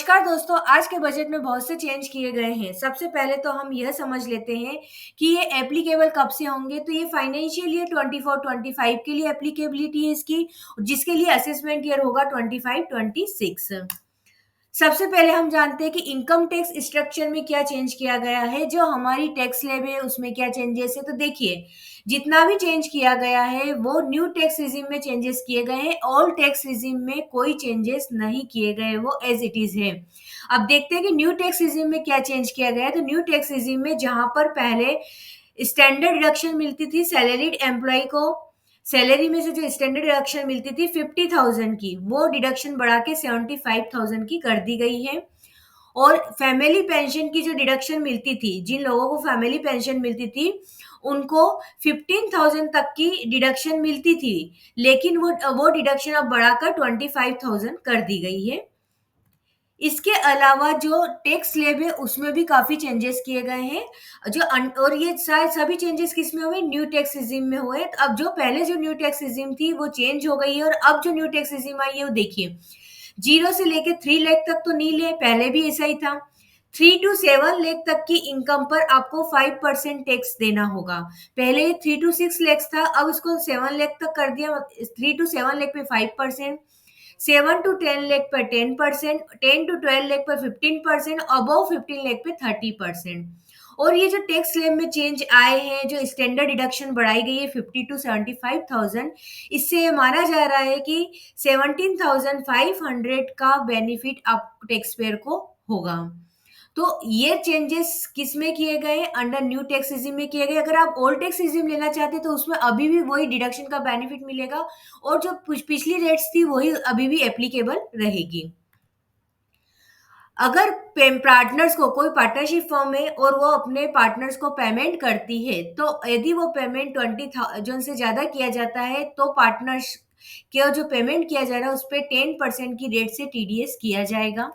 नमस्कार दोस्तों, आज के बजट में बहुत से चेंज किए गए हैं। सबसे पहले तो हम यह समझ लेते हैं कि ये एप्लीकेबल कब से होंगे। तो ये फाइनेंशियल ईयर 24-25 के लिए एप्लीकेबिलिटी है इसकी, जिसके लिए असेसमेंट ईयर होगा 25-26। सबसे पहले हम जानते हैं कि इनकम टैक्स स्ट्रक्चर में क्या चेंज किया गया है, जो हमारी टैक्स स्लैब है उसमें क्या चेंजेस है। तो देखिए, जितना भी चेंज किया गया है वो न्यू टैक्स रिजिम में चेंजेस किए गए हैं। ओल्ड टैक्स रिजिम में कोई चेंजेस नहीं किए गए, वो एज इट इज है। अब देखते हैं कि न्यू टैक्स रिजिम में क्या चेंज किया गया है। तो न्यू टैक्स रिजिम में जहां पर पहले स्टैंडर्ड डिडक्शन मिलती थी सैलरीड एम्प्लॉय को, सैलरी में से जो स्टैंडर्ड डिडक्शन मिलती थी 50,000 की, वो डिडक्शन बढ़ा के 75,000 की कर दी गई है। और फैमिली पेंशन की जो डिडक्शन मिलती थी, जिन लोगों को फैमिली पेंशन मिलती थी उनको 15,000 तक की डिडक्शन मिलती थी, लेकिन वो डिडक्शन अब बढ़ाकर 25,000 कर दी गई है। इसके अलावा जो टैक्स स्लैब है उसमें भी काफी चेंजेस किए गए हैं। और ये शायद सभी चेंजेस किस में हुए, न्यू टैक्स रिजिम में हुए। तो अब जो पहले जो न्यू टैक्स रिजिम थी वो चेंज हो गई है, और अब जो न्यू टैक्स रिजिम आई है वो देखिए, 0 से लेके 3 लाख तक तो नील है, पहले भी ऐसा ही था। 3 टू 7 लाख तक की इनकम पर आपको 5% टैक्स देना होगा। पहले ये 3 टू 6 लाख था, अब इसको 7 लाख तक कर दिया। 3 टू 7 लाख पे 5%, 7 टू 10 लाख पर 10%, 10 टू 12 लाख पर 15%, अबव 15 लाख पे 30%। और ये जो टैक्स स्लैब में चेंज आए हैं, जो स्टैंडर्ड डिडक्शन बढ़ाई गई है 50 टू 75,000, इससे ये माना जा रहा है कि 17,500 का बेनिफिट आप टैक्स पेयर को होगा। तो ये चेंजेस किस में किए गए, अंडर न्यू टैक्स रिजिम में किए गए। अगर आप ओल्ड टैक्स रिजिम लेना चाहते तो उसमें अभी भी वही डिडक्शन का बेनिफिट मिलेगा, और जो पिछली रेट्स थी वही अभी भी एप्लीकेबल रहेगी। अगर पार्टनर्स को, कोई पार्टनरशिप फर्म है और वो अपने पार्टनर्स को पेमेंट करती है, तो यदि वो पेमेंट 20,000 से ज्यादा किया जाता है तो पार्टनर्स के जो पेमेंट किया जा रहा है उस पर 10% की रेट से टीडीएस किया जाएगा।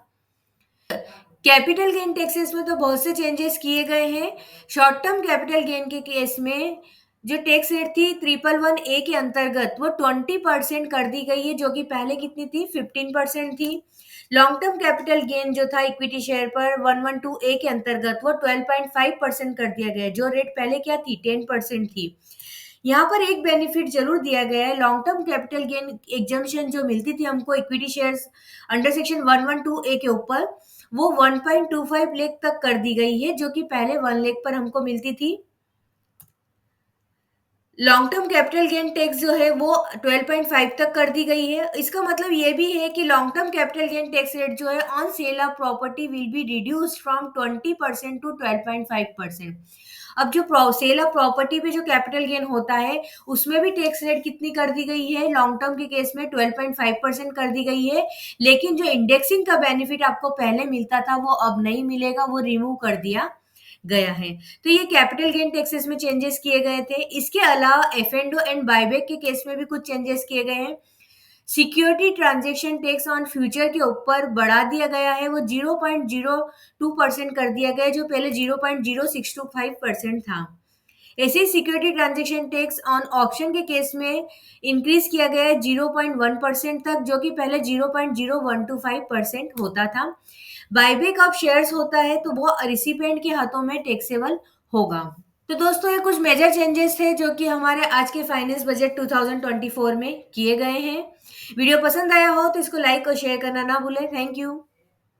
कैपिटल गेन टैक्सेस में तो बहुत से चेंजेस किए गए हैं। शॉर्ट टर्म कैपिटल गेन के केस में जो टैक्स रेट थी 311A के अंतर्गत वो 20% कर दी गई है, जो कि पहले कितनी थी, 15% थी। लॉन्ग टर्म कैपिटल गेन जो था इक्विटी शेयर पर 112A के अंतर्गत वो 12.5% कर दिया गया है, जो रेट पहले क्या थी, 10% थी। यहाँ पर एक बेनिफिट जरूर दिया गया है, long term capital gain exemption जो मिलती थी हमको equity shares under section 112A के ऊपर, वो 1.25 लाख तक कर दी गई है, जो कि पहले 1 लाख पर हमको मिलती थी। Long term capital gain tax जो है वो 12.5 तक कर दी गई है। इसका मतलब ये भी है कि long term capital gain tax rate जो है on sale of property will be reduced from 20% to 12.5%। अब जो सेल ऑफ प्रॉपर्टी पे जो कैपिटल गेन होता है उसमें भी टैक्स रेट कितनी कर दी गई है, लॉन्ग टर्म के केस में 12.5% कर दी गई है। लेकिन जो इंडेक्सिंग का बेनिफिट आपको पहले मिलता था वो अब नहीं मिलेगा, वो रिमूव कर दिया गया है। तो ये कैपिटल गेन टैक्सेस में चेंजेस किए गए थे। इसके अलावा एफ एंड बायबैक के केस में भी कुछ चेंजेस किए गए हैं। Security transaction tax on future के ऊपर बढ़ा दिया गया है, वो 0.02% कर दिया गया है, जो पहले 0.0625% था। ऐसे ही security transaction tax on option के केस में इंक्रीज किया गया है 0.1% तक, जो कि पहले 0.0125% होता था। बायबैक ऑफ शेयर्स होता है तो वो रिसिपेंट के हाथों में टैक्सेबल होगा। तो दोस्तों, ये कुछ मेजर चेंजेस थे जो कि हमारे आज के फाइनेंस बजट 2024 में किए गए हैं। वीडियो पसंद आया हो तो इसको लाइक और शेयर करना ना भूलें। Thank you.